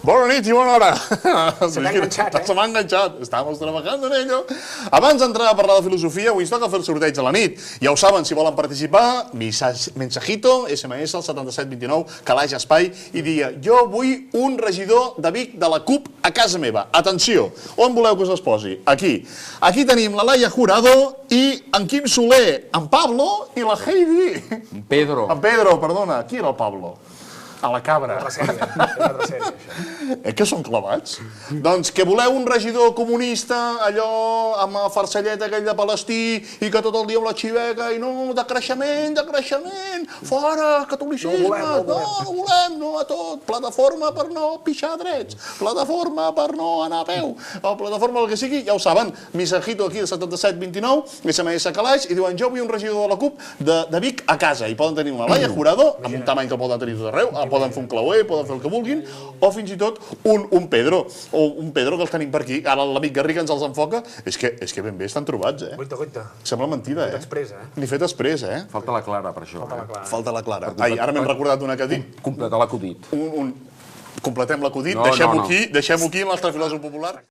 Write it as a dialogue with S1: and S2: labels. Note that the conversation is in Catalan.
S1: Bona nit i bona hora.
S2: Se t'ha enganxat,
S1: Se m'ha enganxat. Estamos trabajando en ello. Abans d'entrar a parlar de filosofia, avui ens toca fer el sorteig a la nit. Ja ho saben, si volen participar, mensajito, SMS al 7729, calaix espai, i dia, jo vull un regidor de Vic de la CUP a casa meva. Atenció, on voleu que us es posi? Aquí. Aquí tenim la Laia Jurado i en Quim Soler, en Pablo i la Heidi.
S3: En Pedro.
S1: En Pedro, perdona. Qui era el Pablo? A la cabra.
S2: És una altra sèrie, això.
S1: Que són clavats? Doncs que voleu un regidor comunista, allò amb la farcelleta aquell de Palestí, i que tot el dia amb la xiveca, i no, de creixement, fora, catolicisme, no volem, no a tot, plataforma per no pixar drets, plataforma per no anar a peu, o plataforma el que sigui, ja ho saben, missajito aquí de 7729, SMS a calaix, i diuen, jo vull un regidor de la CUP de Vic a casa, i poden tenir una Laia Jurado, amb un tamany que el poden tenir tot arreu, poden fer un clauer, poden fer el que vulguin, o fins i tot un Pedro, o un Pedro que els tenim per aquí, ara l'amic Garriga ens els enfoca, és que ben bé estan trobats, eh?
S2: Goita.
S1: Sembla mentida, eh?
S2: Fet express, eh?
S1: Ni fet express, eh?
S3: Falta la Clara, per això.
S1: Falta la Clara. Ai, ara m'hem recordat una que ha dit.
S3: Completar l'acudit.
S1: Completem l'acudit,
S3: No,
S1: deixem-ho aquí, en el nostre filòsof popular.